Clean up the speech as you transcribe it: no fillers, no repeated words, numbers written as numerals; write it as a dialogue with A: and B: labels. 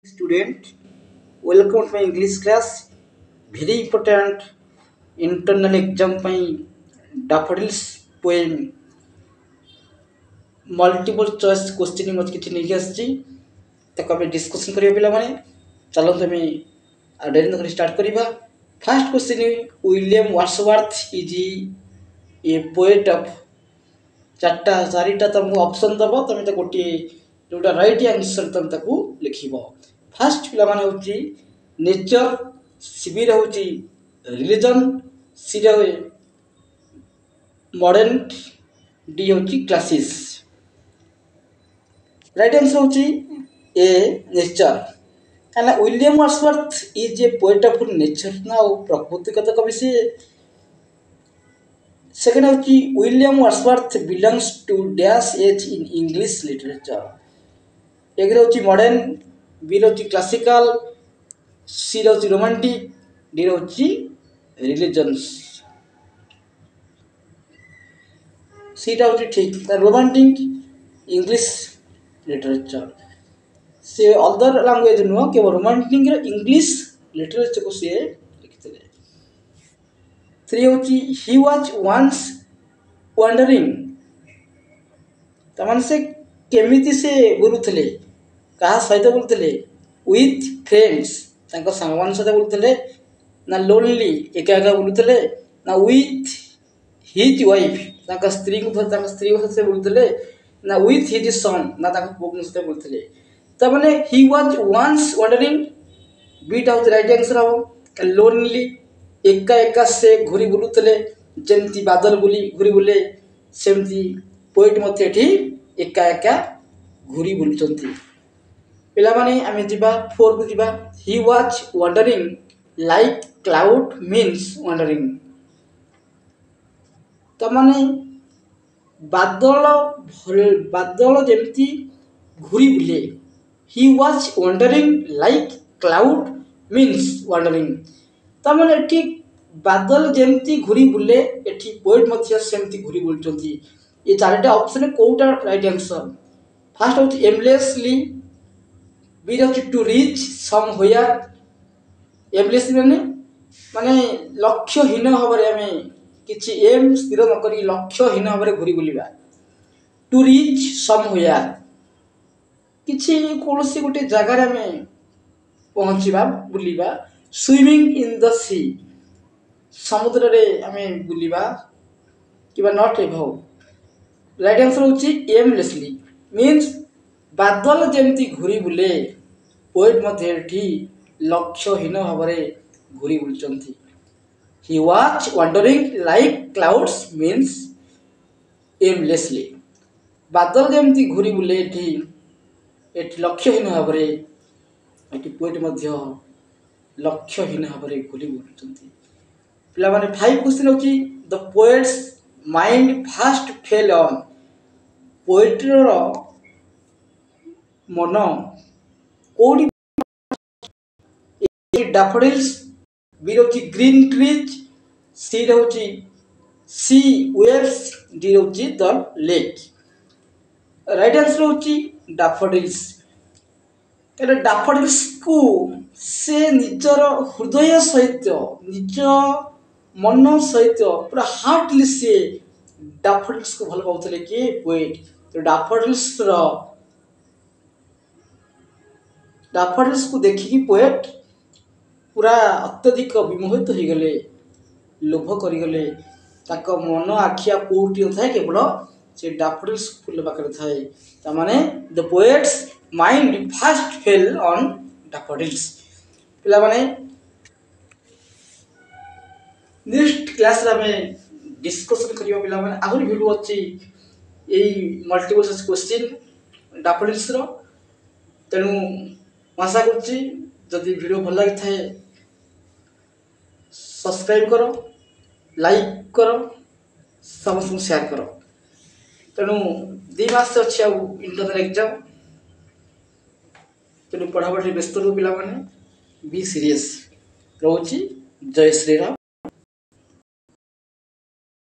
A: Student, welcome to my English class. Very important internal exam ପାଇଁ daffodils poem multiple choice question मत किछि नहीं आछि ताको हम डिस्कशन करिया पिला माने चलो तमे डेरी न स्टार्ट करिबा। First question William Wordsworth is a poet of चारिटा तुमको ऑप्शन दबो तमे तो गोटे जोटा राइट आंसर तुम ताकू लिखिबो। फर्स्ट पिला माने होची नेचर, सी रे होची रिलीजन, सी रे मॉडर्न, डी होची क्लासिस। राइट आंसर होची ए नेचर। काना William Wordsworth is a poet of nature ना प्रकृति कथा कवि से। सेकेंड होची William Wordsworth belongs to dash age in English literature. एक होची मॉडर्न, बी होची क्लासिकल, सी होची रोमांटिक, डी होची रिलीजन्स। सी टा होची ठीक रोमांटिक इंग्लिश लिटरेचर से अदर लैंग्वेज नुह केवल रोमांटिक इंग्लिश लिटरेचर को से लिखिते। थ्री होची ही वाज वंस वंडरिंग तमान से केमिति से बुलुथले कहा सहित बुलुथले विथ फ्रेंड्स तांको संगमान सहित बुलुथले ना लोनली एका एका बुलुथले ना विथ हिज वाइफ तांका स्त्री को सहित बुलुथले ना विथ हिज सन ना तांको पुग सहित बुलुथले। त माने he was once wandering beat out right answer हो। लोनली एका एका से घुरी बुलुथले जेमती बादल बुली घुरी बुले सेमती पोएट मते एठी एका एका घुरी बुलुचंती। पिला माने आमे जिबा 4 को जिबा ही was wandering like cloud means wondering. त माने बादल जेमती घुरी बुले ही was wandering like cloud means wondering. त माने एठी बादल जेमती घुरी बुले एठी पोएट मध्य सेमती घुरी बुलचंती। ये चारटा ऑप्शन कोटा राइट आंसर। फर्स्ट होची एमलेसली, बी होची टू रीच समवेयर। एमलेसली माने लक्ष्यहीन भाବରେ ଆମେ କିଛି एम स्थिर न करी लक्ष्यहीन भाବରେ घुरी बुलिबा। टू रीच समवेयर କିଛି कोनोसी गोटे जगह रे ଆମେ पहुंचीबा बुलिबा। स्विमिंग इन द सी समुद्र रे ଆମେ बुलिबा किबा नॉट एभव। राइट आंसर होची एमलेसली मीन्स बादल जेमती घुरी बुले पोएट मध्ये एठी लक्ष्यहीन भाବରେ घुरी बुलचंती। He was wandering like clouds means aimlessly बादल जेमती घुरी बुले एठी लक्ष्यहीन भाବରେ एठी पोएट मध्ये लक्ष्यहीन भाବରେ घुरी बुलचंती। पिला माने 5 क्वेश्चन होची the poets mind first fell on. Poetry मन कोडी डैफोडिल्स, बी होची ग्रीन ट्रीज, सी होची सी वेव्स, डी होची द लेक। राइट आंसर होची डैफोडिल्स। एटा डैफोडिल्स को से निजर हृदय सहित निज मन सहित पूरा हार्टली से डैफोडिल्स को भल पाउथले कि पोएट। तो डैफोडिल्स को देखिकी पोएट पूरा अत्यधिक विमोहित हो गले, लोभ करिगले। ताको मन आखिया कोठी थाए केवल से डैफोडिल्स फूल पाखरे थाए। त माने the poets mind first fell on daffodils. पिला माने नेक्स्ट क्लास रे हमें डिस्कशन करियो। पिला माने आहुर वीडियो अछि एई मल्टीपल चॉइस क्वेश्चन डैफोडिल्स रो। तेनु आशा करछि जदि वीडियो भल लागि थाए सब्सक्राइब करो, लाइक करो, समस्त शेयर करो। तेणु 2 मास अच्छी इंटरनल एग्जाम तेणु पढ़ापढ़ी व्यस्त रो पिला माने बी सीरियस रोची। जय श्री राम।